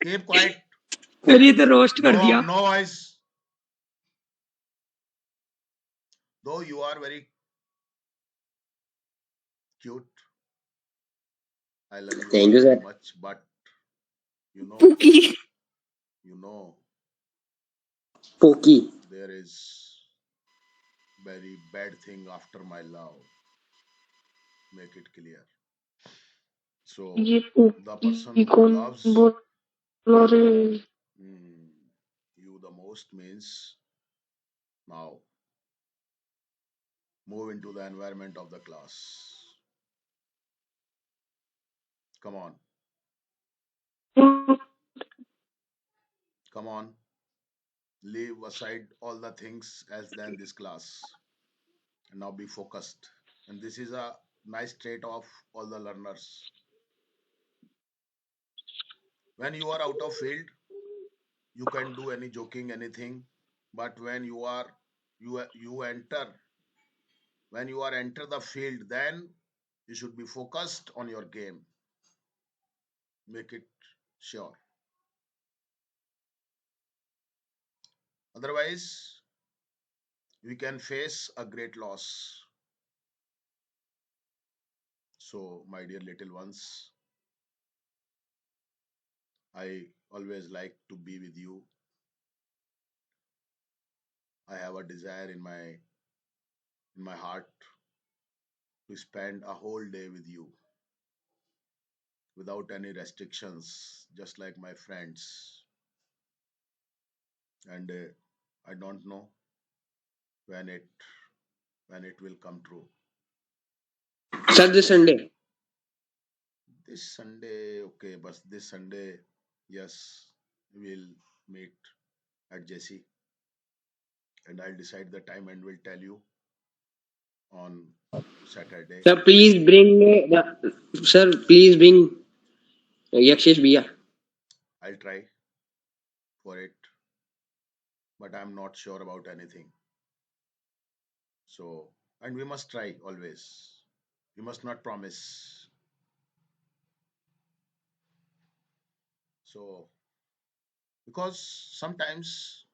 Keep quiet. मेरी तो roast कर दिया। No voice. Though you are very cute, I love you Thank all you, very sir. much, but you know, Pookie। you know, Pookie. there is very bad thing after my love. Make it clear. So ये the person pookie who कौन loves बोल रे? you the most means now move into the environment of the class. Come on, come on. Leave aside all the things else than this class and now be focused. And this is a nice trait of all the learners. When you are out of field, you can do any joking, anything. But when you enter, when you are enter the field, then you should be focused on your game. Make it sure. Otherwise, we can face a great loss. So, my dear little ones, I always like to be with you. I have a desire in my heart to spend a whole day with you without any restrictions, just like my friends. And I don't know when it when it will come true. Sir, this Sunday. This Sunday, okay, but this Sunday, yes, we'll meet at Jesse, and I'll decide the time and will tell you on Saturday. Sir, please bring. Sir, please bring Yakshish Bhaiya. I'll try for it, but I'm not sure about anything. So, and we must try always. We must not promise. So, because sometimes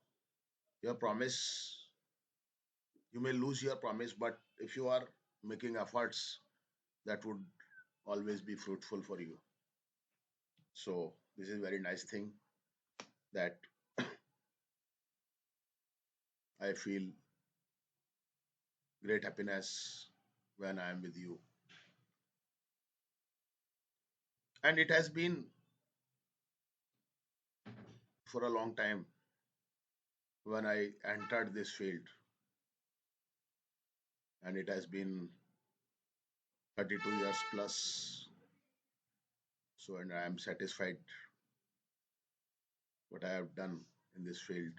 your promise, you may lose your promise, but if you are making efforts, that would always be fruitful for you. So, this is very nice thing that I feel great happiness when I am with you. And it has been for a long time when I entered this field, and it has been 32 years plus. So, and I am satisfied what I have done in this field.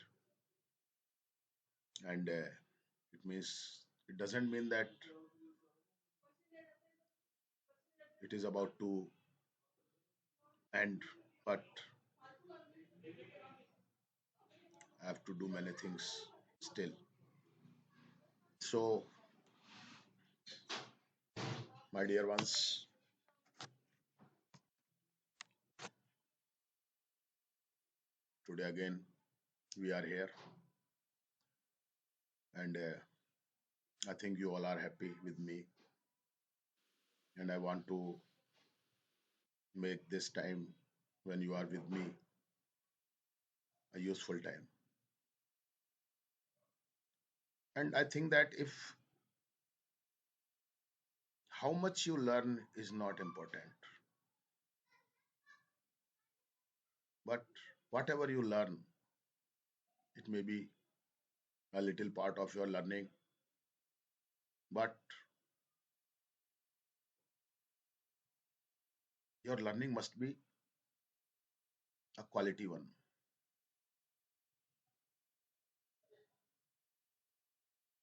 And it doesn't mean that it is about to end, but I have to do many things still. So, my dear ones, today again we are here, and I think you all are happy with me, and I want to make this time when you are with me a useful time. And I think that if how much you learn is not important, but whatever you learn, it may be a little part of your learning, but your learning must be a quality one.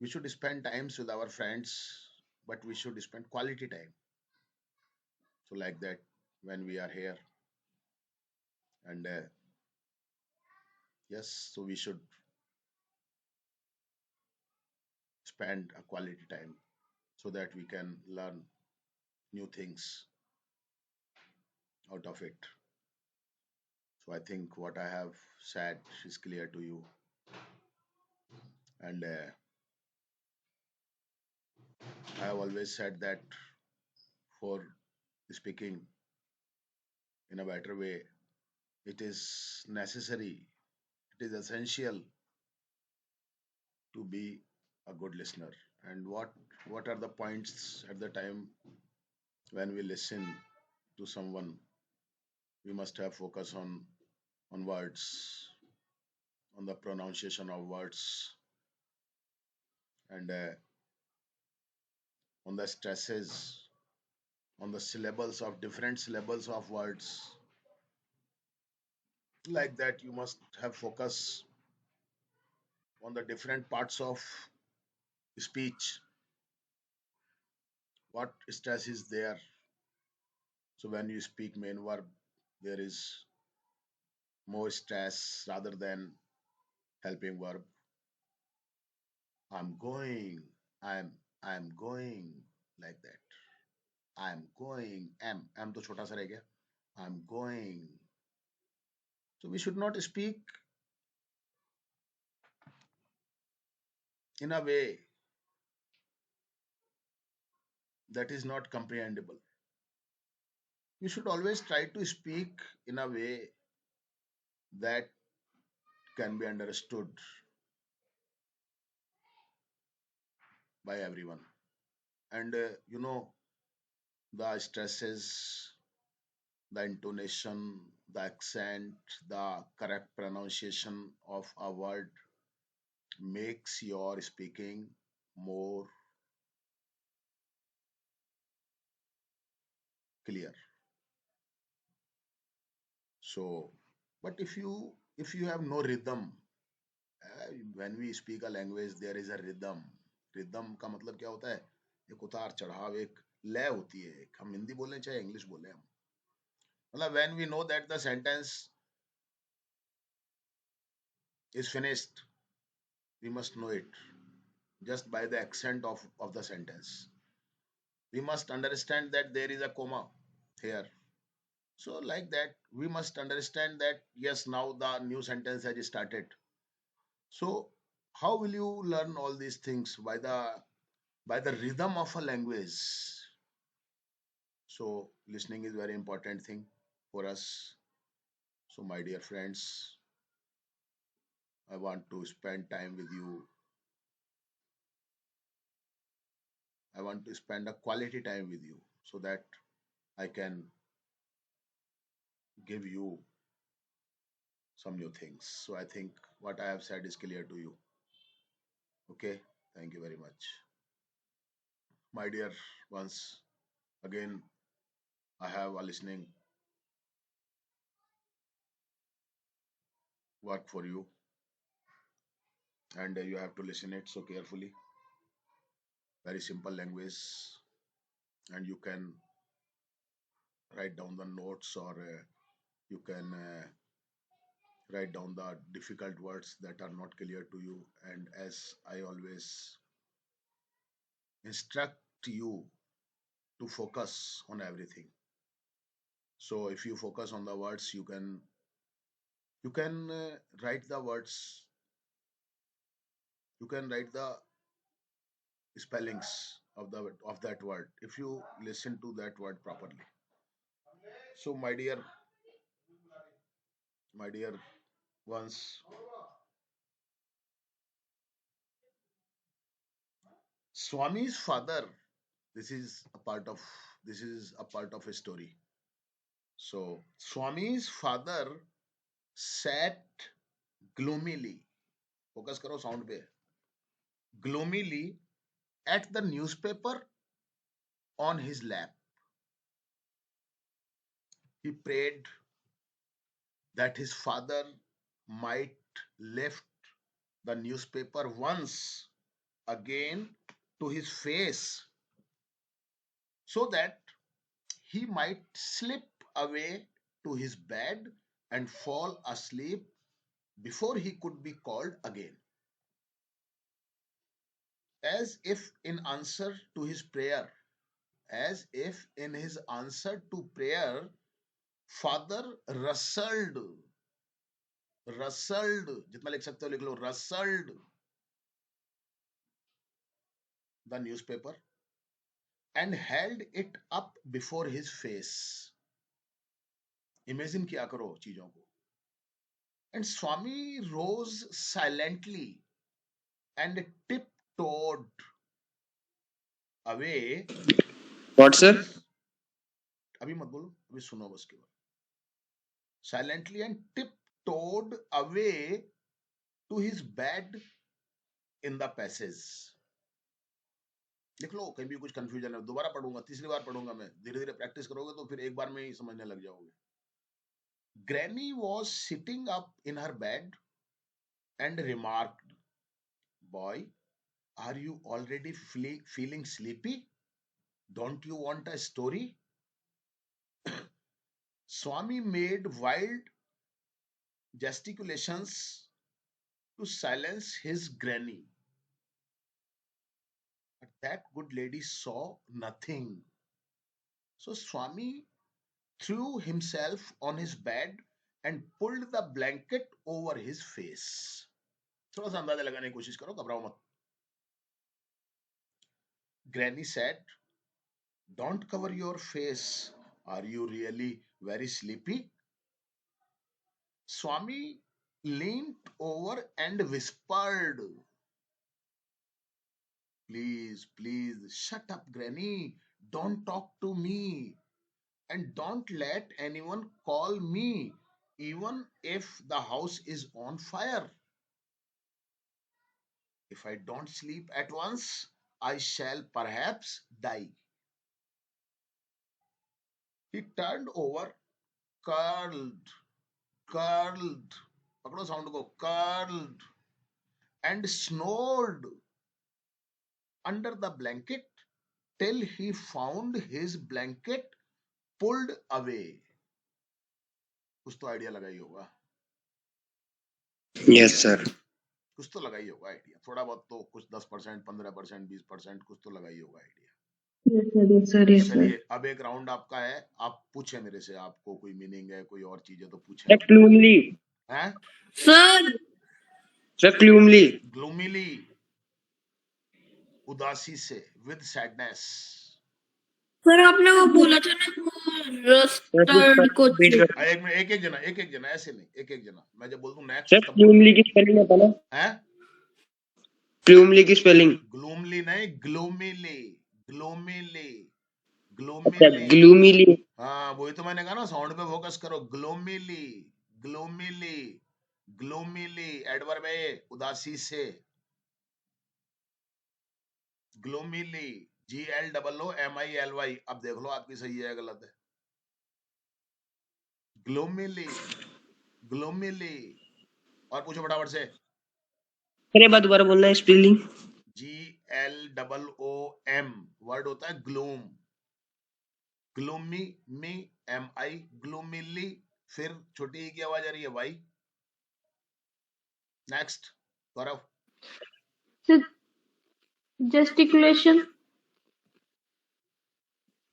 We should spend times with our friends, but we should spend quality time. So, like that, when we are here, and yes, so we should spend a quality time so that we can learn new things out of it. So I think what I have said is clear to you. And I have always said that for speaking in a better way, it is necessary, it is essential to be a good listener. And what are the points at the time when we listen to someone? We must have focus on words, on the pronunciation of words, and on the stresses, on the syllables of different syllables of words. Like that, you must have focus on the different parts of speech. What stress is there? So when you speak main verb, there is more stress rather than helping verb. I'm going, I'm I'm going, like that. I'm going. Am तो छोटा सा रह गया. I'm going. So we should not speak in a way that is not comprehensible. We should always try to speak in a way that can be understood by everyone. And the stresses, the intonation, the accent, the correct pronunciation of a word makes your speaking more clear. So, but if you have no rhythm, when we speak a language, there is a rhythm. Rhythm का मतलब क्या होता है? एक उतार चढ़ाव, एक लय होती है. एक हम हिंदी बोलें चाहे इंग्लिश बोलें हम. मतलब when we know that the sentence is finished, we must know it just by the accent of the sentence. We must understand that there is a comma here. So like that, we must understand that yes, now the new sentence has started. So how will you learn all these things? By the rhythm of a language. So listening is very important thing for us. So my dear friends, I want to spend time with you. I want to spend a quality time with you so that I can give you some new things. So I think what I have said is clear to you. Okay, thank you very much. My dear ones, again, I have a listening work for you, and you have to listen it so carefully. Very simple language, and you can write down the notes, or you can write down the difficult words that are not clear to you. And as I always instruct you to focus on everything. So if you focus on the words, you can write the words, you can write the spellings of that word if you listen to that word properly. So my dear ones, Swami's father, this is a part of this is a part of a story. So Swami's father sat gloomily, focus karo sound pe, gloomily at the newspaper on his lap. He prayed that his father might lift the newspaper once again to his face so that he might slip away to his bed and fall asleep before he could be called again. As if in answer to his prayer, as if in his answer to prayer, father rustled. रसल्ड, जितना लिख सकते हो लिख लो, rustled the newspaper and held it up before his face. Imagine किया करो चीजों को। And Swami rose silently and tiptoed away What, to sir? His, अभी मत बोलो, अभी सुनो बस केवल। Silently and tiptoed away to his bed in the passage. लिख लो, कहीं भी कुछ कंफ्यूजन है दोबारा पढ़ूंगा, तीसरी बार पढ़ूंगा मैं, धीरे धीरे प्रैक्टिस करोगे तो फिर एक बार में ही समझने लग जाओगे। Granny was sitting up in her bed and remarked, "Boy, are you already feeling sleepy? Don't you want a story?" Swami made wild gesticulations to silence his granny. But that good lady saw nothing. So Swami threw himself on his bed and pulled the blanket over his face. थोड़ा सा अंदाजा लगाने की कोशिश करो, घबराओ मत. Granny said, "Don't cover your face. Are you really very sleepy?" Swami leaned over and whispered, "Please, please, shut up, Granny. Don't talk to me. And don't let anyone call me, even if the house is on fire. If I don't sleep at once, I shall perhaps die." He turned over, curled, curled, पकड़ो sound को, curled, and snored under the blanket till he found his blanket pulled away. कुछ तो idea लगा ही होगा, Yes, sir. कुछ तो लगा ही होगा आइडिया, थोड़ा बहुत तो, कुछ 10%, 15%, 20%, कुछ तो लगा ही होगा idea. yes sir yes sir चलिए अब एक राउंड आपका है, आप पूछे मेरे से, आपको कोई मीनिंग है, कोई और चीज है तो पूछे। Sir, gloomily. हैं? Sir, gloomily. ग्लूमिली, उदासी से, विद सैडनेस। सर आपने वो बोला था ना वो Sir, रस्टर्ड कुछ एक मिनट, एक एक जना, ऐसे नहीं, एक एक जना, मैं जब बोल दूं Sir, नेक्स्ट तब gloomily की spelling बताना. हैं? Gloomily की spelling. ग्लूमली नहीं, ग्लोमिली, ग्लोमिली, अच्छा, ग्लोमिली। gloomily. हाँ वही तो मैंने कहा ना, साउंड पे फोकस करो। ग्लोमिली, ग्लोमिली, ग्लोमिली एडवर्ब है, उदासी से। ग्लोमिली, GLOOMILY। अब देख लो आपकी सही है गलत है। ग्लोमिली, ग्लोमिली। और पूछो फटाफट से। अरे बात दोबारा बोलना है spelling. GLOOM वर्ड होता है ग्लूम, ग्लूमी, मी, MI, ग्लूमिली, फिर छोटी ई की आवाज आ रही है वाई। नेक्स्ट गौरव। जेस्टिकुलेशन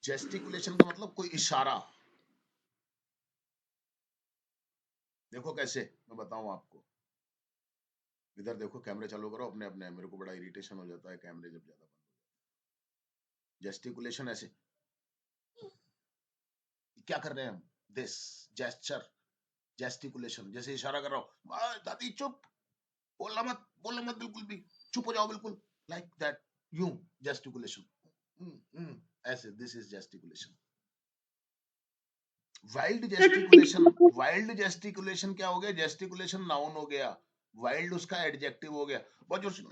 जेस्टिकुलेशन का मतलब कोई इशारा। देखो कैसे, मैं बताऊं आपको, इधर देखो, कैमरे चालू करो अपने अपने, मेरे को बड़ा इरिटेशन हो जाता है कैमरे जब ज्यादा बंद। जेस्टिकुलेशन ऐसे, क्या कर रहे हैं हम, दिस जेस्चर, जेस्टिकुलेशन, जैसे इशारा कर रहा हूं, दादी चुप, बोलना मत, बोलना मत बिल्कुल भी, चुप हो जाओ बिल्कुल, लाइक दैट, यूं जेस्टिकुलेशन, ऐसे, दिस इज जेस्टिकुलेशन। वाइल्ड जेस्टिकुलेशन, वाइल्ड जेस्टिकुलेशन क्या हो गया, जेस्टिकुलेशन नाउन हो गया, वाइल्ड उसका एडजेक्टिव हो गया, बहुत जोर से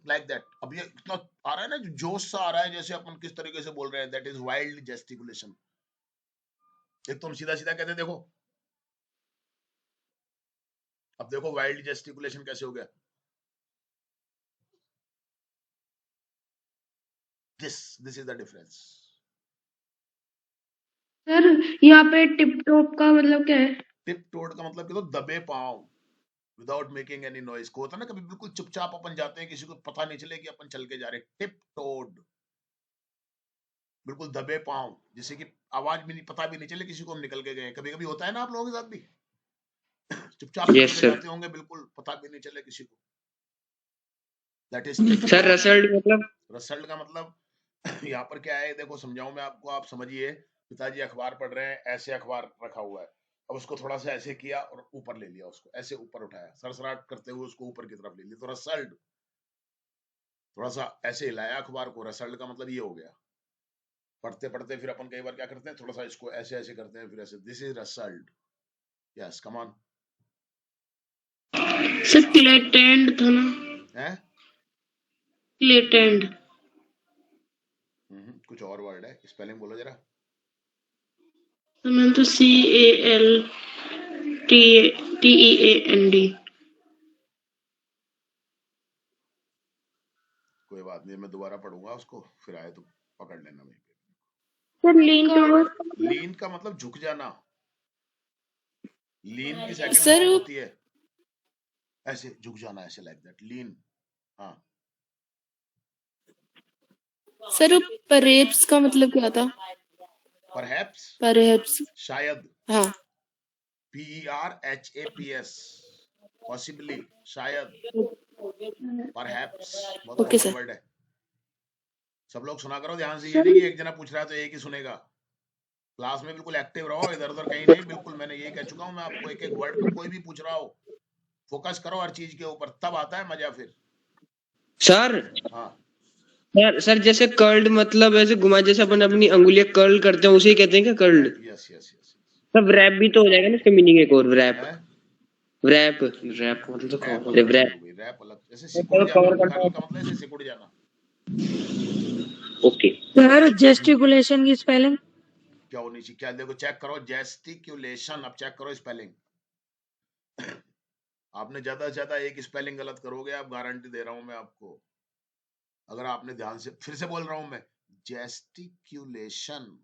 लाइक दैट। अब ये इतना आ रहा है ना, जोश सा आ रहा है, जैसे अपन किस तरीके से बोल रहे हैं, दैट इज वाइल्ड जेस्टिकुलेशन। एक तो हम सीधा सीधा कहते हैं, देखो अब देखो वाइल्ड जेस्टिकुलेशन कैसे हो गया, this is the difference. Sir यहाँ पे टिप टॉप का मतलब क्या है? टिप टोड का मतलब तो दबे पांव, विदाउट मेकिंग एनी नॉइज को होता है ना, कभी बिल्कुल चुपचाप अपन जाते हैं, किसी को पता नहीं चले कि अपन चल के जा रहे हैं, टिप टोड, बिल्कुल दबे पांव, जिससे कि आवाज भी नहीं, पता भी नहीं चले किसी को हम निकल के गए। कभी कभी होता है ना आप लोगों के साथ भी, चुपचाप निकल यस के सर। जाते होंगे, बिल्कुल पता भी नहीं चले किसी को। That is tip sir top. Rustled मतलब? रसल्ट का मतलब यहाँ पर क्या है, देखो समझाऊं मैं आपको, आप समझिए। पिताजी अखबार पढ़ रहे हैं, ऐसे अखबार रखा हुआ है, अब उसको थोड़ा सा ऐसे किया और ऊपर ले लिया, उसको ऐसे ऊपर उठाया, सरसराट करते हुए उसको ऊपर की तरफ ले लिया, तो रसल्ट। थोड़ा सा ऐसे हिलाया अखबार को, रसल्ट का मतलब ये हो गया। पढ़ते पढ़ते फिर अपन कई बार क्या करते हैं, थोड़ा सा इसको ऐसे ऐसे करते हैं, फिर ऐसे, this is rustled. Yes, come on. Sir क्लेटेंड था ना? है क्लेटेंड। कुछ और वर्ड है, स्पेलिंग बोलो जरा। तो मैंने तो CALTEAND। कोई बात नहीं, मैं दोबारा पढ़ूंगा उसको, फिर आए तो पकड़ लेना वहीं पे। सर लीन टूवर्ड। लीन का मतलब झुक जाना। लीन की सेकंड सर फॉर्म वो होती है ऐसे झुक जाना, ऐसे लाइक दैट, लीन। हाँ, सर वो परेप्स का मतलब क्या था? परहैप्स, परेप्स। शायद। हाँ। PERHAPS, पॉसिबली, शायद। परहैप्स बहुत ओके कॉमन सर। वर्ड है। सब लोग सुना करो ध्यान से, ये नहीं कि एक जना पूछ रहा है तो एक ही सुनेगा। क्लास में बिल्कुल एक्टिव रहो, इधर उधर कहीं नहीं, बिल्कुल मैंने ये कह चुका हूं मैं आपको, एक एक वर्ड पे कोई भी पूछ रहा हो, फोकस करो हर चीज के ऊपर, तब आता है मजा फिर। सर हाँ, सर सर जैसे कर्ल्ड मतलब ऐसे घुमा, जैसे अपन अपनी अंगुलियां कर्ल करते हैं उसे ही कहते हैं क्या कर्ल्ड? Yes yes yes. सब रैप भी तो हो जाएगा ना इसका मीनिंग एक और, रैप। है, रैप रैप मतलब तो रैप कौन अलग चीज रैप? हो गई, रैप अलग, जैसे सिकुड़ जाना, कवर करना। कर्ल का मतलब ऐसे सिकुड़ जाना। ओके। सर जेस्टिकुलेशन की स्पेलिंग? क्या होनी चाहिए, क्या देखो चेक करो, जेस्टिकुलेशन, अब चेक करो स्पेलिंग। आपने ज्यादा से ज्यादा एक स्पेलिंग गलत करोगे, आप गारंटी दे रहा हूं मैं आपको। अगर आपने ध्यान से, फिर से बोल रहा हूं मैं, जेस्टिक्यूलेशन।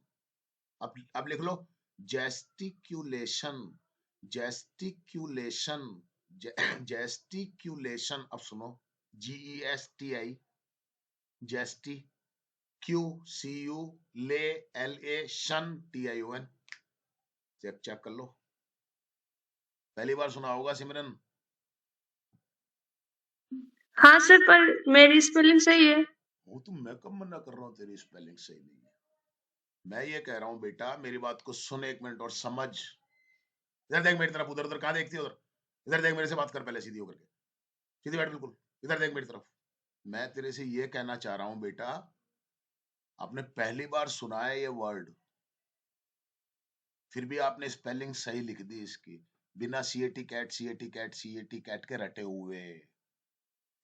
अब लिख लो, जेस्टिक्यूलेशन, जेस्टिक्यूलेशन, जेस्टिक्यूलेशन। अब सुनो, GESTI, जेस्टी, QCU, ले, LA, शन, TION। चेक चेक कर लो, पहली बार सुना होगा सिमरन। हाँ सर, पर मेरी स्पेलिंग सही है। वो तो मैं कब मना कर रहा हूँ तेरी स्पेलिंग सही नहीं है। मैं ये कह रहा हूँ बेटा, मेरी बात को सुन एक मिनट और समझ। इधर देख मेरी तरफ, उधर उधर कहाँ देखती है उधर, इधर देख मेरे से बात कर पहले, सीधी होकर के, सीधी बैठ बिल्कुल, इधर देख मेरी तरफ। मैं तेरे से ये कहना चाह रहा हूँ बेटा, आपने पहली बार सुना है ये वर्ड, फिर भी आपने स्पेलिंग सही लिख दी इसकी, बिना CAT cat, CAT cat, CAT cat के रटे हुए।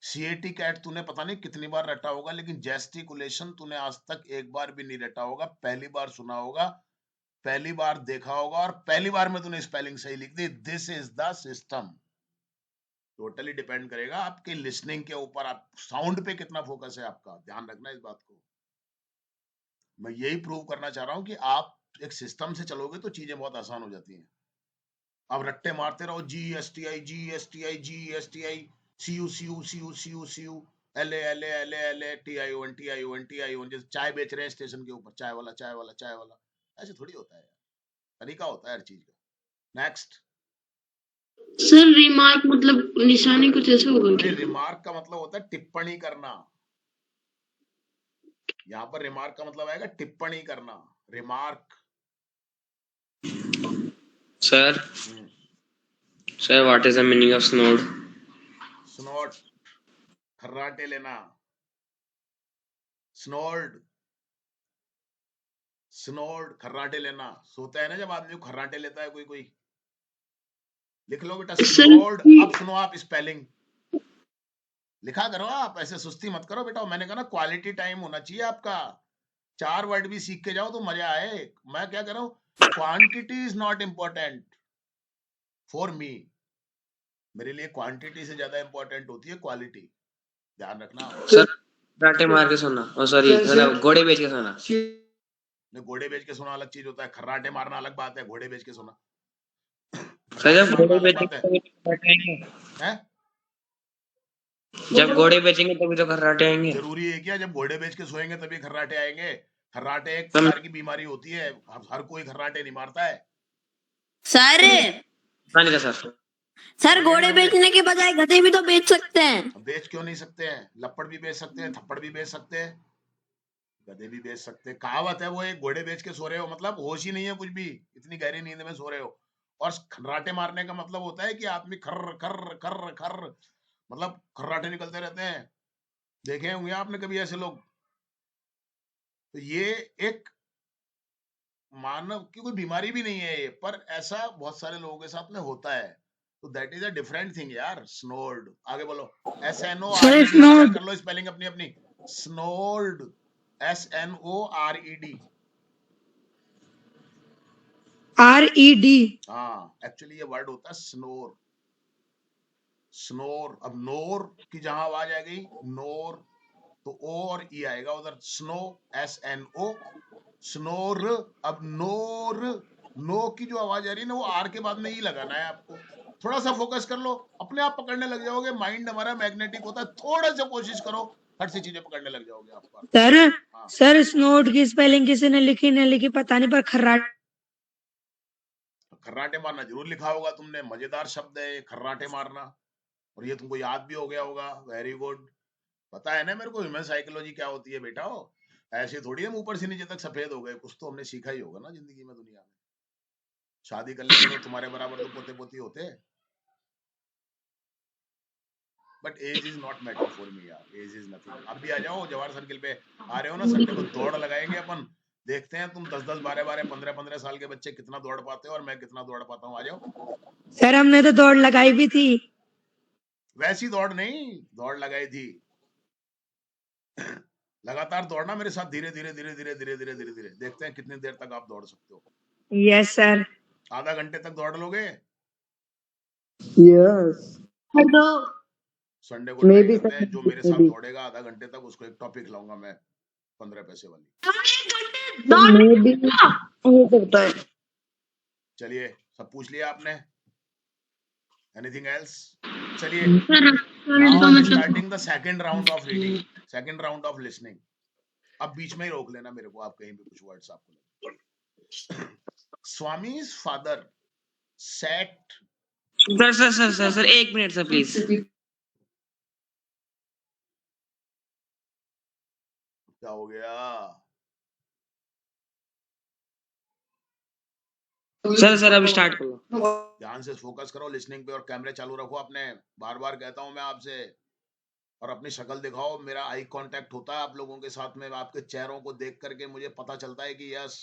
CAT कैट तूने पता नहीं कितनी बार रटा होगा, लेकिन जेस्टिकुलेशन तूने आज तक एक बार भी नहीं रटा होगा, पहली बार सुना होगा, पहली बार देखा होगा, और पहली बार में तूने स्पेलिंग सही लिख दी। This is the system. Totally depend करेगा आपके लिसनिंग के ऊपर, आप साउंड पे कितना फोकस है आपका, ध्यान रखना इस बात को। मैं यही प्रूव करना चाह रहा हूं कि आप एक सिस्टम से चलोगे तो चीजें बहुत आसान हो जाती हैं। आप रट्टे मारते रहो, GSTI GSTI GSTI, CU LA LA LA LA TION TION TION, जैसे चाय बेच रहे हैं स्टेशन के ऊपर, चाय वाला चाय वाला चाय वाला, ऐसे थोड़ी होता है यार, तरीका होता है हर चीज का। नेक्स्ट। सर रिमार्क मतलब निशानी कुछ ऐसा होगा नहीं, क्या? रिमार्क का मतलब होता है टिप्पणी करना। यहाँ पर रिमार्क का मतलब आएगा टिप्पणी करना, remark. Sir sir what is the meaning of snored? Snort, खर्राटे लेना, स्नोर्ड, स्नोर्ड, खर्राटे लेना। सोता है ना जब आदमी को खर्राटे लेता है कोई कोई, लिख लो बेटा सर स्नोर्ड। अब सुनो आप स्पेलिंग, लिखा करो आप, ऐसे सुस्ती मत करो बेटा। मैंने कहा ना, क्वालिटी टाइम होना चाहिए आपका, 4 वर्ड भी सीख के जाओ तो मजा आए। मैं क्या कर रहा हूँ, quantity is not important for me, मेरे लिए क्वांटिटी से ज्यादा इंपॉर्टेंट होती है क्वालिटी, ध्यान रखना। सर राटे मार के सोना, ओ सॉरी मतलब घोड़े बेच के सोना। नहीं, घोड़े बेच के सोना अलग चीज होता है, खर्राटे मारना अलग बात है, घोड़े बेच के सोना, सर खर्राटे जब मारना घोड़े अलग बेचेंगे बात है। तभी तो खर्राटे आएंगे। हैं? जब घोड़े बेचेंगे तभी तो खर्राटे आएंगे। जरूरी है क्या जब घोड़े बेच के सोएंगे तभी खर्राटे आएंगे? खर्राटे एक प्रकार की बीमारी होती है, हर कोई खर्राटे नहीं मारता है। सर मानेगा सर। सर घोड़े बेचने के बजाय गधे भी तो बेच सकते हैं। बेच क्यों नहीं सकते हैं? लपड़ भी बेच सकते हैं, थप्पड़ भी बेच सकते हैं, गधे भी बेच सकते हैं। कहावत है वो, एक घोड़े बेच के सो रहे हो मतलब होश ही नहीं है कुछ भी, इतनी गहरी नींद में सो रहे हो। और खर्राटे मारने का मतलब होता है कि आदमी खर्र खर्र खर्र खर्र, मतलब खर्राटे निकलते रहते हैं। देखे होंगे आपने कभी ऐसे लोग। तो ये एक मानव की कोई बीमारी भी नहीं है ये, पर ऐसा बहुत सारे लोगों के साथ में होता है। तो that is a different thing यार। स्नोर्ड, आगे बोलो। SNORED, चेक कर लो स्पेलिंग अपनी अपनी। स्नोर्ड, SNORED। RED। हाँ, एक्चुअली ये वर्ड होता है स्नोर। स्नोर, अब नोर की जहां आवाज आ गई नोर, तो ओ और ई आएगा उधर। Snow, SNO, snore. अब नोर, नो की जो आवाज आ रही है ना, वो आर के बाद में ई लगाना है आपको। थोड़ा सा फोकस कर लो, अपने आप पकड़ने लग जाओगे। माइंड हमारा मैग्नेटिक होता है, थोड़ा सा कोशिश करो, हर सी चीजें पकड़ने लग जाओगे आपका। सर हाँ, सर स्नोट की स्पेलिंग किसी ने लिखी नहीं लिखी पता नहीं, पर खर्राटे खर्राटे मारना जरूर लिखा होगा तुमने। मजेदार शब्द है ये, खर्राटे मारना, और ये तुमको याद भी हो गया होगा। Very good. पता है ना मेरे को ह्यूमन साइकोलॉजी क्या होती है बेटा। ऐसे थोड़ी हम ऊपर से नीचे तक सफेद हो गए, कुछ तो हमने सीखा ही होगा ना जिंदगी में, दुनिया में। शादी कर लेंगे तो तुम्हारे बराबर तो पोते पोती होते। But age is not matter for me यार, एज इज नथिंग। अब भी आ जाओ, जवाहर सर्किल पे आ रहे हो ना, संडे को दौड़ लगाएंगे अपन। देखते हैं तुम 10-10, 12-12, 15-15 साल के बच्चे कितना दौड़ पाते हो और मैं कितना दौड़ पाता हूँ। आ जाओ। सर हमने तो दौड़ लगाई भी थी। वैसी दौड़ नहीं, दौड़ लगाई थी। लगातार दौड़ना मेरे साथ, धीरे धीरे धीरे धीरे धीरे धीरे धीरे धीरे। देखते हैं कितनी देर तक आप दौड़ सकते हो। Yes sir. आधा घंटे तक दौड़ लोगे? यस। हेलो। संडे को ट्राई करते हैं, जो मेरे साथ दौड़ेगा आधा घंटे तक उसको एक टॉपिक लाऊंगा मैं, 15 पैसे वाली। हो सकता है। चलिए, सब पूछ लिया आपने? Anything else? चलिए, now I am starting the second round of reading, second round of listening. अब बीच में ही रोक लेना मेरे को, आप कहीं भी कुछ वर्ड्स आपको लगे। स्वामी's father sat, sir sir sir sir sir 1 minute sir please. क्या हो गया? सर सर अब स्टार्ट करो। ध्यान से फोकस करो लिसनिंग पे, और कैमरे चालू रखो अपने। बार बार कहता हूं मैं आपसे, और अपनी शक्ल दिखाओ। मेरा आई कांटेक्ट होता है आप लोगों के साथ में, आपके चेहरों को देख करके मुझे पता चलता है कि यस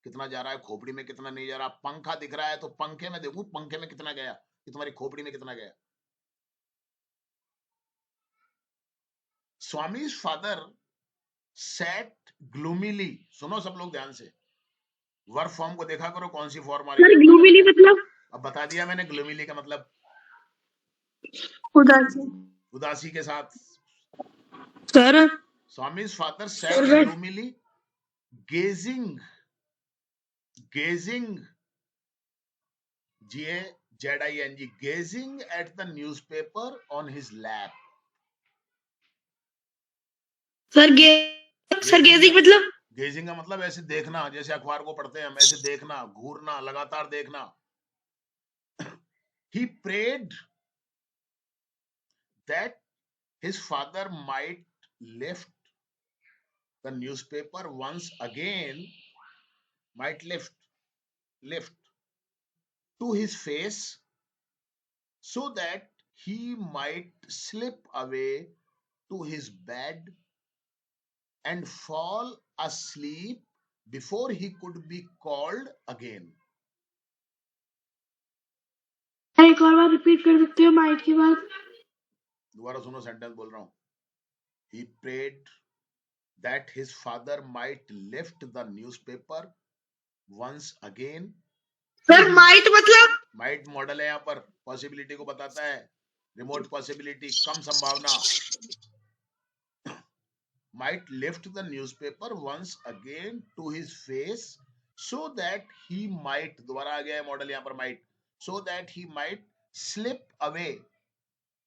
कितना जा रहा है, खोपड़ी में कितना नहीं जा रहा। पंखा दिख रहा है तो पंखे में देखूं पंखे में कितना गया, कि तुम्हारी खोपड़ी में कितना गया। स्वामी's father sat gloomily, सुनो सब लोग ध्यान से, वर्ब फॉर्म को देखा करो कौन सी फॉर्म आ रही सर है। ग्लूमिली मतलब अब बता दिया मैंने, ग्लूमिली का मतलब उदासी। उदासी के साथ। Sir Swami's father sat gloomily gazing, gazing, GAZING, gazing at the newspaper on his lap. Sir gazing मतलब गेजिंग का मतलब ऐसे देखना, जैसे अखबार को पढ़ते हैं हम, ऐसे देखना, घूरना, लगातार देखना। He prayed that his father might lift the newspaper once again, might lift to his face, so that he might slip away to his bed and fall asleep before he could be called again. एक और बार repeat कर सकते हो mic की बात? दोबारा सुनो, sentence बोल रहा हूं। He prayed that his father might lift the newspaper once again. Sir might मतलब माइट मॉडल है यहाँ पर, पॉसिबिलिटी को बताता है, रिमोट पॉसिबिलिटी, कम संभावना। might lift the newspaper once again to his face, so that he might, दोबारा आ गया है मॉडल यहाँ पर might, so that he might slip away,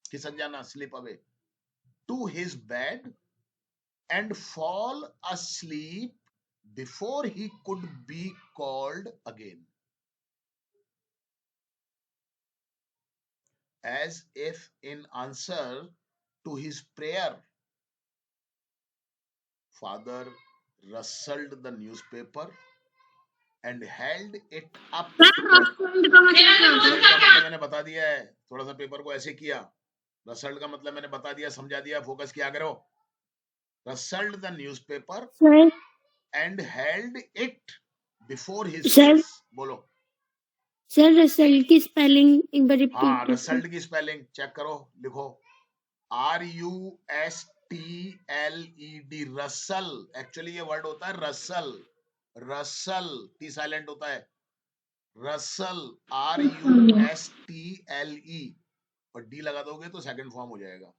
खिसक जाना, slip away to his bed and fall asleep before he could be called again, as if in answer to his prayer. Father rustled the newspaper and held it up. रसल्ट का मतलब क्या होता रसल्ट है? का मतलब मैंने बता दिया है, थोड़ा सा पेपर को ऐसे किया। रसल्ट का मतलब मैंने बता दिया, समझा दिया, फोकस किया करो। Rustled the newspaper sir and held it before his sir face. बोलो। सर रसल्ट की स्पेलिंग एक बार हाँ, रिपीट रसल्ट की स्पेलिंग चेक करो, लिखो RUSTLED, रसल। एक्चुअली ये वर्ड होता है रसल, रसल टी साइलेंट होता है, रसल RUSTLE, और डी लगा दोगे तो सेकंड फॉर्म हो जाएगा।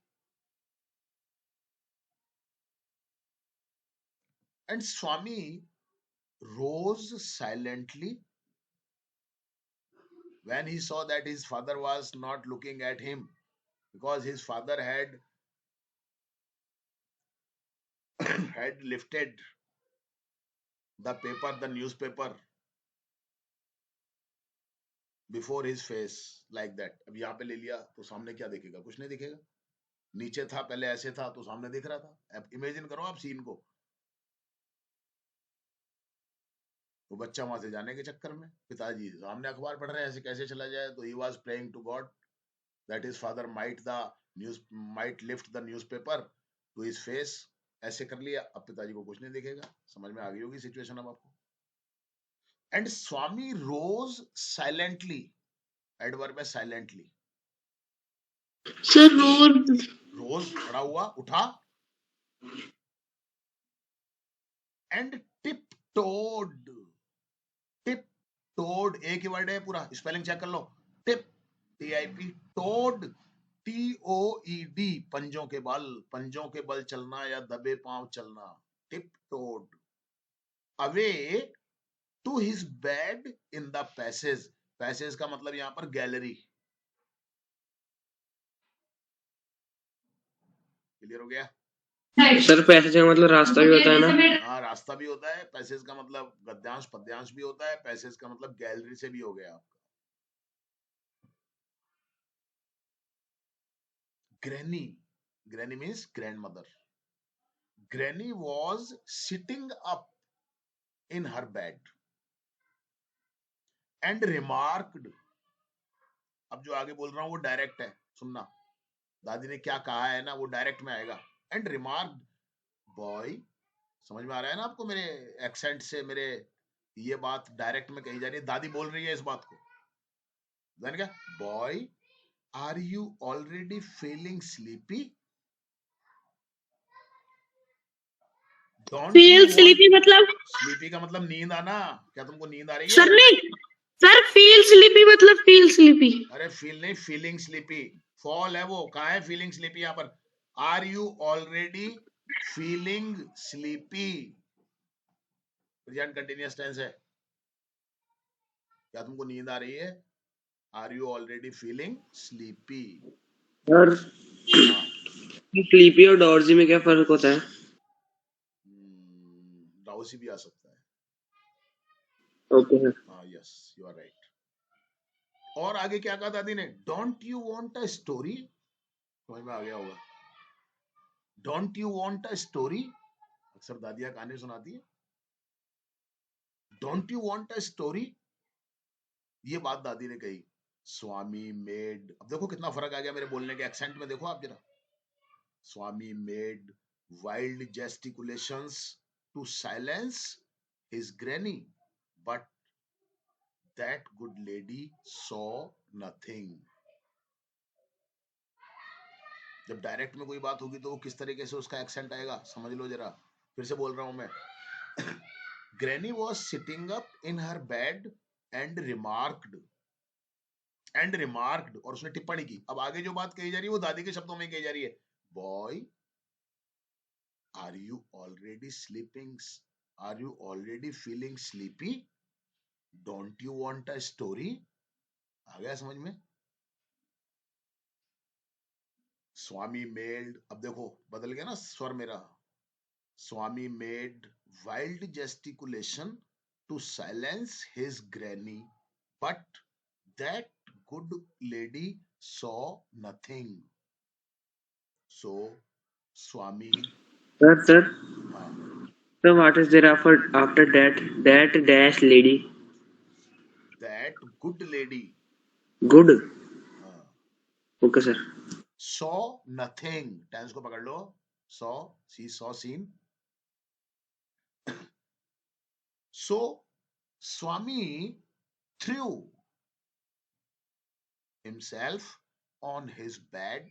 And Swami rose silently when he saw that his father was not looking at him, because his father had had lifted the paper, the newspaper, before his face like that. अब यहाँ पे ले लिया तो सामने क्या दिखेगा? कुछ नहीं दिखेगा। नीचे था, पहले ऐसे था तो सामने दिख रहा था। अब इमेजिन करो आप सीन को। वो बच्चा वहां से जाने के चक्कर में, पिताजी सामने अखबार पढ़ रहे हैं, ऐसे कैसे चला जाए? तो he was praying to God that his father might lift the newspaper to his face. ऐसे कर लिया, अब पिताजी को कुछ नहीं दिखेगा। समझ में आ गई होगी सिचुएशन अब आपको। And Swami rose silently, adverb है साइलेंटली। सर रोज रोज खड़ा हुआ, उठा। And tiptoed, tiptoed एक ही वर्ड है पूरा, स्पेलिंग चेक कर लो। टिप TIP, टोड TOED, पंजों के बल, पंजों के बल चलना या दबे पांव चलना। Tiptoed away to his bed in the passage. Passage का मतलब यहां पर गैलरी। क्लियर हो गया? सर पैसेज का मतलब रास्ता भी होता है ना? हाँ, रास्ता भी होता है। पैसेज का मतलब गद्यांश पद्यांश भी होता है। पैसेज का मतलब गैलरी से भी हो गया आपका। Granny, granny means grand mother. Granny was sitting up in her bed and remarked. अब जो आगे बोल रहा हूं वो डायरेक्ट है, सुनना। दादी ने क्या कहा है ना, वो डायरेक्ट में आएगा। And remarked, boy. समझ में आ रहा है ना आपको मेरे एक्सेंट से? मेरे ये बात डायरेक्ट में कही जा रही है, दादी बोल रही है इस बात को। जान क्या? Boy, are you already feeling sleepy? Don't you feel want, sleepy मतलब स्लीपी का मतलब नींद आना। क्या तुमको नींद आ रही है? सर नहीं सर फील स्लीपी मतलब फील स्लीपी। अरे फील नहीं, फीलिंग स्लीपी। फॉल है वो, कहाँ है फीलिंग स्लीपी? यहाँ पर are you already feeling sleepy, present continuous tense है। क्या तुमको नींद आ रही है? Are you already feeling sleepy? और स्लीपी और डॉर्जी में क्या फर्क होता है? ड्राउसी भी आ सकता है। Okay sir. हाँ, यस, यू आर राइट। और आगे क्या कहा दादी ने? Don't you want a story? समझ में आ गया होगा। Don't you want a story, अक्सर दादियां कहानी सुनाती है। Don't you want a story, ये बात दादी ने कही। स्वामी मेड, अब देखो कितना फर्क आ गया मेरे बोलने के एक्सेंट में, देखो आप जरा। Swami made wild gesticulations to silence his granny, but that good lady saw nothing. जब डायरेक्ट में कोई बात होगी तो वो किस तरीके से उसका एक्सेंट आएगा, समझ लो जरा। फिर से बोल रहा हूं मैं। Granny was sitting up in her bed and remarked, और उसने टिप्पणी की। अब आगे जो बात कही जा रही है वो दादी के शब्दों में कही जा रही है। Boy, are you already sleeping, are you already feeling sleepy? Don't you want a story? आ गया समझ में? स्वामी मेड, अब देखो बदल गया ना स्वर मेरा। स्वामी made wild gesticulation to silence his granny, but that good lady saw nothing. So Swami, Sir, हाँ, so what is there after that dash lady? that good lady, Good. हाँ, Okay, sir. saw nothing. Tense को पकड़ लो. Saw, she saw, seen. So Swami threw himself on his bed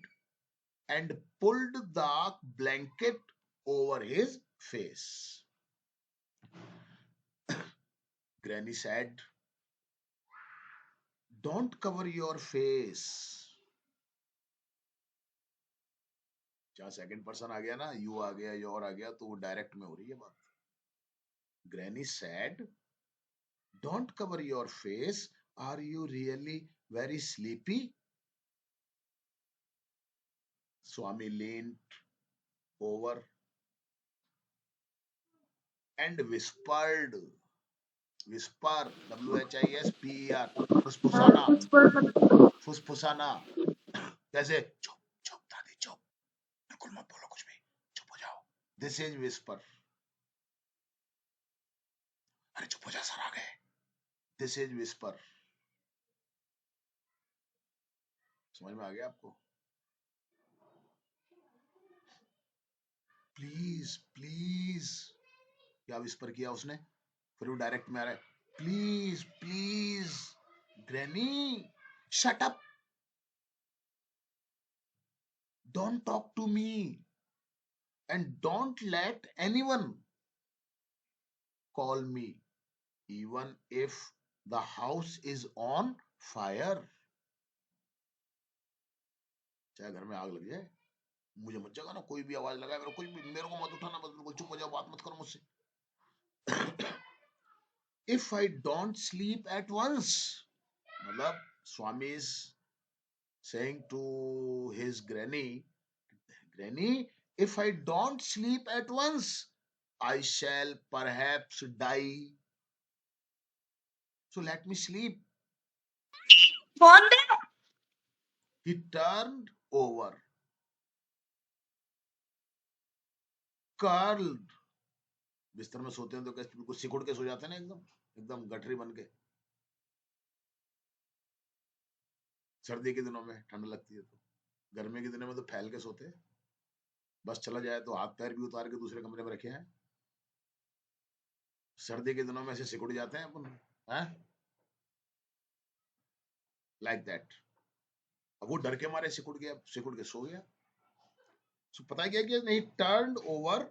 and pulled the blanket over his face. Granny said, "Don't cover your face." जहां second person आ गया ना, you आ गया, your आ गया, तो वो डायरेक्ट में हो रही है बात. Granny said, "Don't cover your face. Are you really very sleepy?" Swami leaned over and whispered. Whisper, WHISPER, फुसफुसाना. फुसफुसाना कैसे? चुप चुप दादी चुप, बिल्कुल मत बोलो कुछ भी, चुप हो जाओ. This is whisper. अरे चुप हो जा, सर आ गए. This is whisper. समझ में आ गया आपको? Please please. क्या विस्पर किया उसने? फिर वो डायरेक्ट में आ रहा है. Please please granny, shut up, don't talk to me, and don't let anyone call me, even if the house is on fire. चाहे घर में आग लग जाए, मुझे मत जगाना. कोई भी आवाज लगाए, मेरे कोई भी, मेरे को मत उठाना, बस बिल्कुल चुप हो जाओ, बात मत करो मुझसे. If I don't sleep at once, मतलब स्वामी is saying to his granny, if I don't sleep at once, I shall perhaps die. So let me sleep. Phone they. He turned over, curled. बिस्तर में सोते हैं तो कैसे बिल्कुल सिकुड़ के सो जाते हैं ना, एकदम एकदम गठरी बन के. सर्दी के दिनों में ठंड लगती है तो, गर्मी के दिनों में तो फैल के सोते हैं. बस चला जाए तो हाथ पैर भी उतार के दूसरे कमरे में रखे हैं. सर्दी के दिनों में ऐसे सिकुड़ जाते हैं अपन, लाइक दैट. अब वो डर के मारे सिकुड़ के सो गया. So, पता है क्या किया? नहीं, turned over,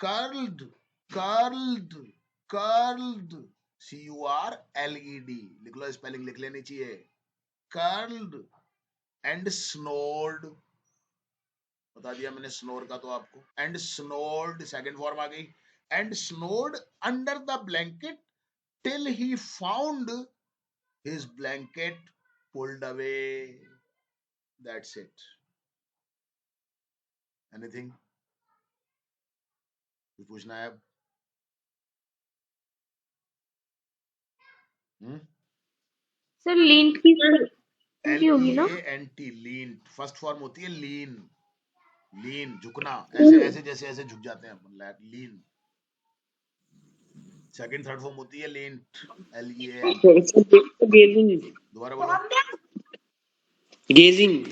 curled, curled, curled, CURLED. लिख लो, स्पेलिंग लिख लेनी चाहिए. Curled and snored. बता दिया मैंने स्नोर का तो आपको. एंड स्नोर्ड, सेकंड फॉर्म आ गई. And snored under the blanket till he found his blanket pulled away. That's it. Anything? कुछ पूछना है अब? सर लींट की होगी ना? LEANT, लीन. फर्स्ट फॉर्म होती है लीन. लीन झुकना, ऐसे ऐसे जैसे ऐसे झुक जाते हैं अपन, लीन. सेकंड थर्ड फॉर्म होती है लेंट, LEANT. गेजिंग. दोबारा बोलो. गेजिंग.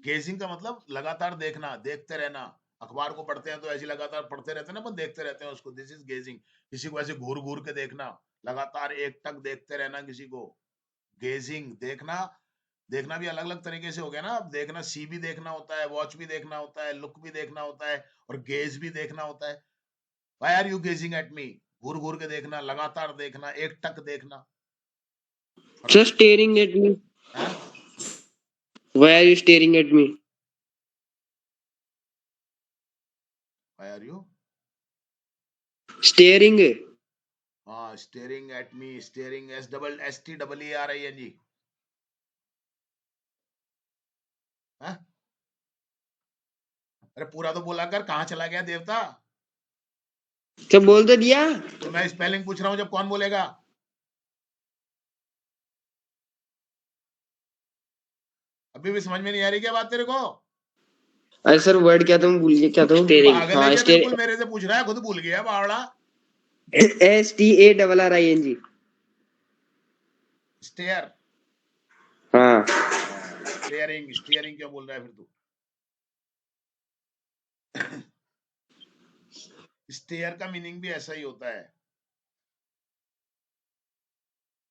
गेजिंग का मतलब लगातार देखना, देखते रहना. अखबार को पढ़ते हैं तो ऐसे लगातार पढ़ते रहते हैं ना, अपन देखते रहते हैं उसको. This is gazing. किसी को ऐसे घूर घूर के देखना, लगातार एक टक देखते रहना किसी को. गेजिंग, देखना. देखना भी अलग अलग तरीके से हो गया ना. अब देखना, सी भी देखना होता है, वॉच भी देखना होता है, लुक भी देखना होता है, और गेज भी देखना होता है. Why are you gazing at me? घूर घूर के देखना, लगातार देखना, एक टक देखना. Just staring at me. हाँ? Why are you staring at me? Why are you? Staring. हाँ, staring at me, staring, STEERING. हाँ? अरे पूरा तो बोला कर, कहाँ चला गया देवता? तो बोल तो दिया। तो मैं स्पेलिंग पूछ रहा हूं, जब कौन बोलेगा? अभी भी समझ में नहीं आ रही क्या बात तेरे को? अरे सर वर्ड क्या था, मैं भूल गया क्या था वो। पागल है हाँ क्या? बिल्कुल मेरे से पूछ रहा है, खुद भूल गया बावड़ा। STARRING। स्टेयर। हाँ स्टेयरिंग, स्टीयरिंग क्यों बोल रहा है फिर तू? स्टेयर का मीनिंग भी ऐसा ही होता है।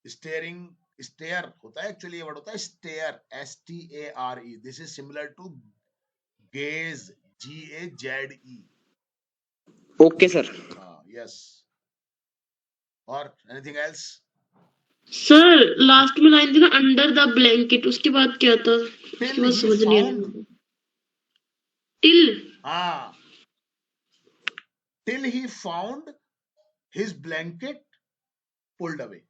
स्टेयरिंग, स्टेयर होता है एक्चुअली, ये वर्ड होता है stare, STARE। This is similar to gaze, GAZE। Okay sir. हाँ, यस। और एनीथिंग एल्स? सर लास्ट में लाइन थी ना, अंडर द ब्लैंकेट, उसके बाद क्या था? उसके टिल बाद ही समझ नहीं आ फाउंड। रहा। टिल। हाँ, till he found his blanket pulled away।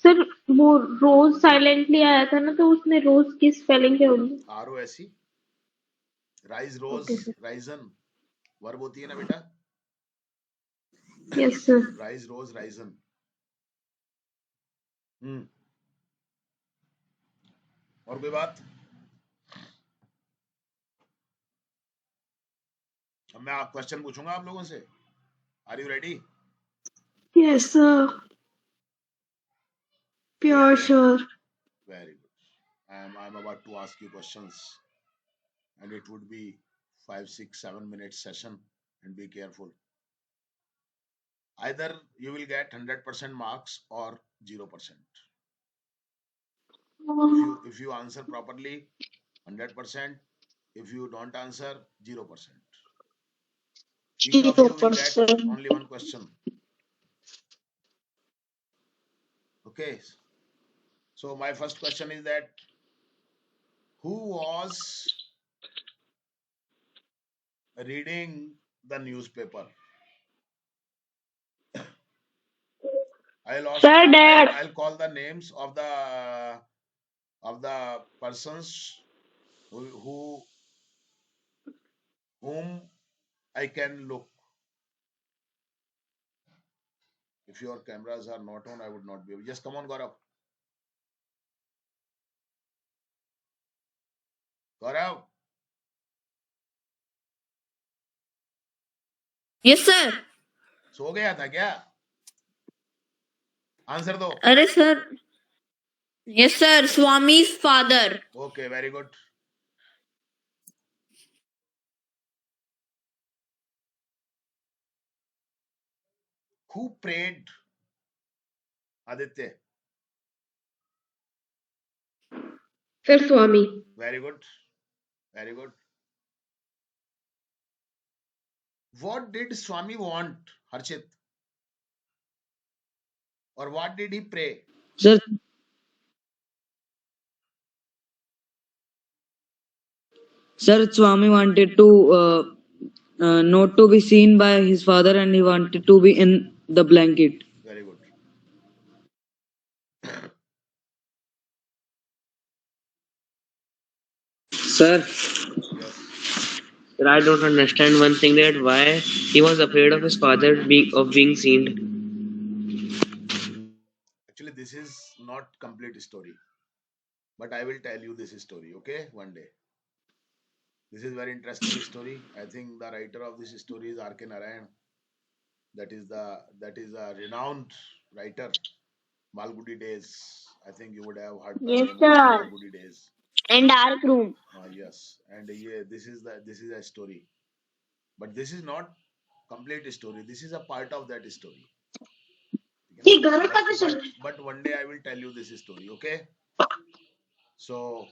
Sir वो रोज साइलेंटली आया था ना, तो उसमें रोज की स्पेलिंग क्या होगी? ROSE। राइज, रोज, ओके सर। राइजन वर्ब होती है ना बेटा। Yes sir. राइज, रोज, राइजन। और कोई बात? अब मैं आप क्वेश्चन पूछूंगा आप लोगों से। Are you ready? Yes sir. Pure sure. Very good. I'm about to ask you questions, and it would be 5, 6, 7 minutes session. And be careful. Either you will get 100% marks or 0%. If you answer properly, 100%. If you don't answer, 0%. Each of you will get 0%. only one question. Okay. So my first question is that who was reading the newspaper? Sir, Dad. I'll call the names of the persons whom I can look. If your cameras are not on, I would not be able. Just come on, Gaurav. Gaurav, yes sir. सो गया था क्या? Answer दो। अरे sir, yes sir, Swami's father। Okay, very good. Who prayed? Aditya. Sir Swami. Very good. Very good. What did Swami want, Harshit? Or what did he pray? Sir, Swami wanted to not to be seen by his father, and he wanted to be in the blanket. Very good. Sir Yes. sir, I don't understand one thing, that why he was afraid of his father being seen. Actually, this is not complete story, but I will tell you this story. Okay, one day. This is very interesting story. I think the writer of this story is R.K. Narayan. That is a renowned writer. Malgudi Days. I think you would have heard the Yes, name of sir. Malgudi Days. And dark room. Yes, and yeah, this is a story, but this is not complete story. This is a part of that story. But one day I will tell you this story. Okay. So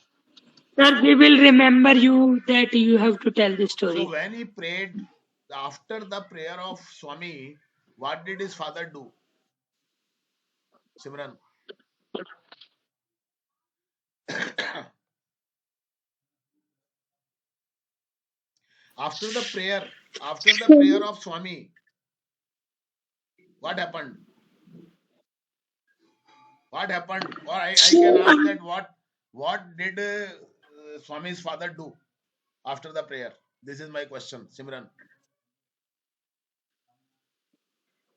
Sir, we will remember you that you have to tell the story. So when he prayed, after the prayer of Swami, what did his father do? Simran. After the prayer of Swami, what happened? What happened? Or I can ask that what did Swami's father do after the prayer? This is my question, Simran.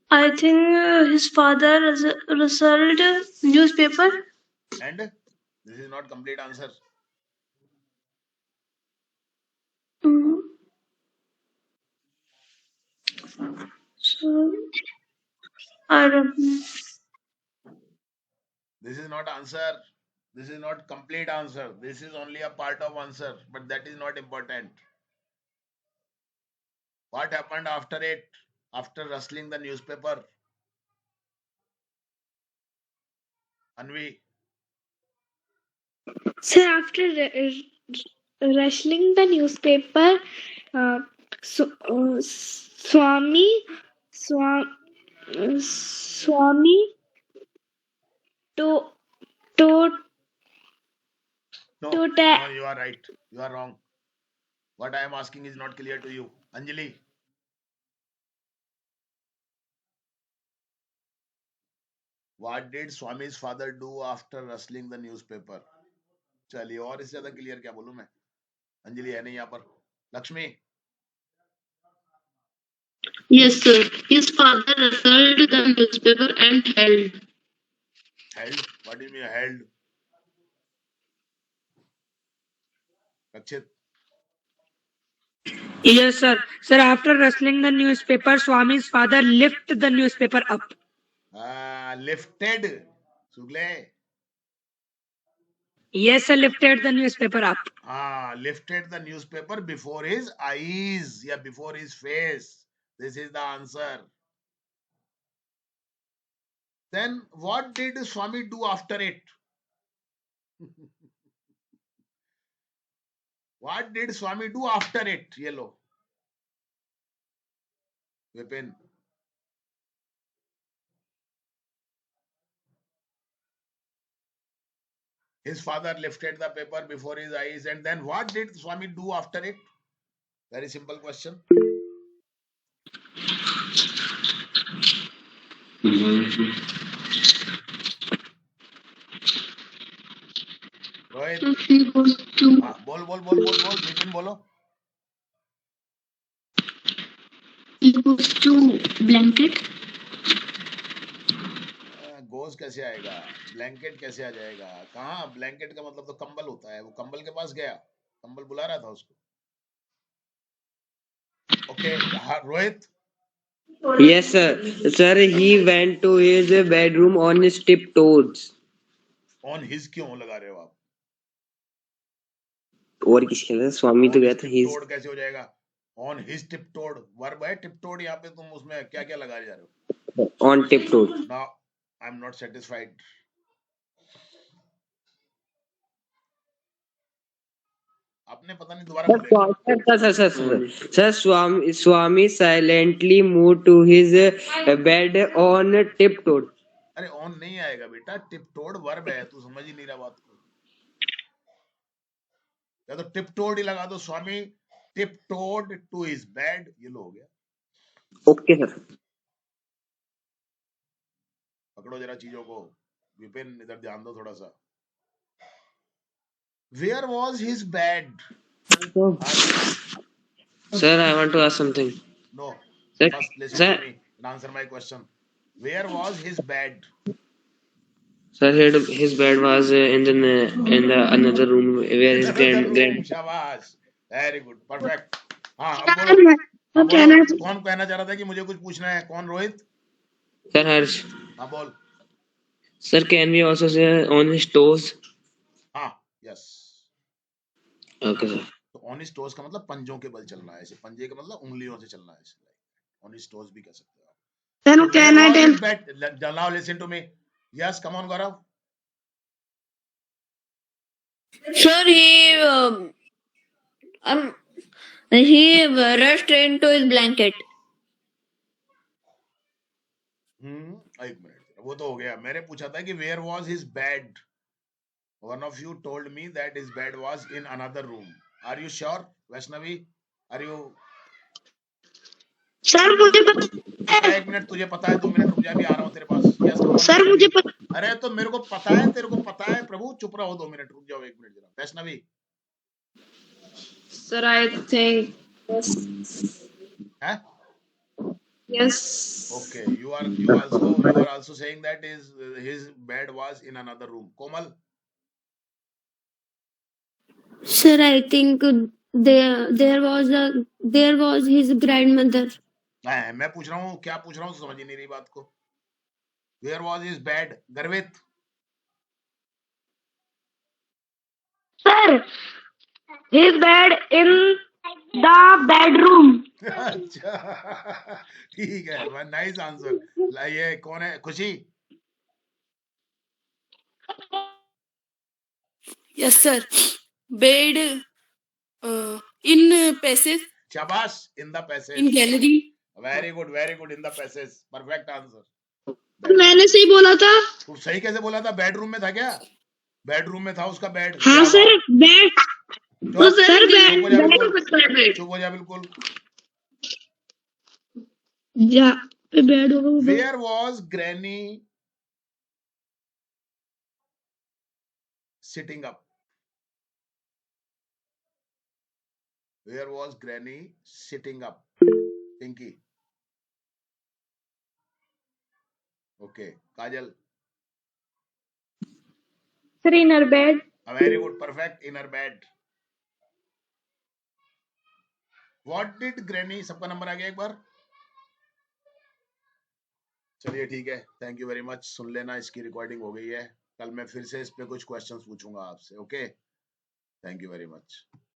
I think his father resolved newspaper. And this is not complete answer. Mm. So I don't know. This is not answer. This is not complete answer. This is only a part of answer, but that is not important. What happened after it? After rustling the newspaper? Anvi, So after rustling the newspaper, Swami to to no, to no, you are right. You are wrong. What I am asking is not clear to you. Anjali, what did Swami's father do after rustling the newspaper? चलिए और इससे ज्यादा clear क्या बोलूं मैं? अंजलि है नहीं यहाँ पर. Lakshmi, Yes, sir. His father rustled the newspaper and held. held. What do you mean held? Rakshit, Yes, sir. Sir, after rustling the newspaper, Swami's father lifted the newspaper up. lifted. Sugle. Yes, sir, lifted the newspaper up. Lifted the newspaper before his eyes. Yeah, before his face. This is the answer. Then what did Swami do after it? What did Swami do after it? Yellow. Vipin. His father lifted the paper before his eyes, and then what did Swami do after it? Very simple question. Rohit. He goes to बोल Vipin बोलो. he goes to blanket. Goes कैसे आएगा? Blanket कैसे आ जाएगा? कहाँ? Blanket का मतलब तो कंबल होता है. वो कंबल के पास गया, कंबल बुला रहा था उसको. Okay, Rohit. Yes, sir. Sir, he went to his bedroom on his tiptoes. On his क्यों लगा रहे हो आप? और किसके लिए? स्वामी तो गया था. His. टिपटोड कैसे हो जाएगा? ऑन हिज टिपटोड वर्ब है. टिपटोड यहाँ पे तुम उसमें क्या क्या लगा जा रहे हो? On tiptoes. Now I am not satisfied. आपने पता नहीं दोबारा बोलेगा. Sir, Swami silently moved to his bed on tiptoe. अरे ऑन नहीं आएगा बेटा, टिपटोड वर्ब है. तू समझ ही नहीं रहा बात को. या तो टिपटोड ही लगा दो. स्वामी टिपटोड टू हिज बेड. ये लो हो गया. Okay, sir. पकड़ो जरा चीजों को. विपिन इधर ध्यान दो थोड़ा सा. Where was his bed? Sir, I want to ask something. No. Sir, First listen sir. to me and answer my question. Where was his bed? Sir, his bed was in the another room where his grand. शाबाश. Very good. Perfect. हाँ अब बोलो. अब बोलो. कौन कहना चाह रहा था कि मुझे कुछ पूछना है? कौन? रोहित. Sir, Harsh. हाँ बोल. Sir, can we also say on his toes? हाँ. Yes. Okay, sir. तो on his toes का मतलब पंजों के बल चलना है. ऐसे पंजे का मतलब उंगलियों से चलना है. ऐसे on his toes भी कह सकते हो आप. Then can I tell? Bed. Now listen to me. Yes, come on, Gaurav. Sir, he rushed into his blanket. एक मिनट. वो तो हो गया. मैंने पूछा था कि where was his bed? One of you told me that his bed was in another room. Are you sure, Vaishnavi? Are you? Sir मुझे पता है. एक मिनट. तुझे पता है? 2 मिनट रुक जा. भी आ रहा हूँ तेरे पास. Yes, come on. सर मुझे पता. अरे तो मेरे को पता है, तेरे को पता है. प्रभु चुप रहो. 2 मिनट रुक जाओ. 1 मिनट जरा. Vaishnavi. Sir, I think Huh? Yes. Okay, you are also saying that his bed was in another room. Komal, Sir, I think there was his grandmother. मैं पूछ रहा हूँ क्या पूछ रहा हूँ समझ ही नहीं रही बात को. Where was his bed? Garvit. Sir, his bed in the bedroom. अच्छा ठीक है, नाइस आंसर. ये कौन है? खुशी. Yes sir. Bed in passage. शाबाश. In the passage. In gallery. Very good, very good. In the passage. Perfect answer. मैंने सही बोला था. तू सही कैसे बोला था? बेडरूम में था क्या? बेडरूम में था उसका बेड. हाँ सर, बेड. तो सर बेड. चुप हो जा बिल्कुल. जहाँ पे बेड होगा वो. Where was Granny sitting up? Where was Granny sitting up? Pinky. Okay. Kajal. Sir, in her bed. Very good. Perfect. In her bed. What did Granny? सबका नंबर आ गया एक बार. चलिए ठीक है. Thank you very much. सुन लेना, इसकी रिकॉर्डिंग हो गई है. कल मैं फिर से इस पे कुछ क्वेश्चंस पूछूंगा आपसे. Okay. Thank you very much.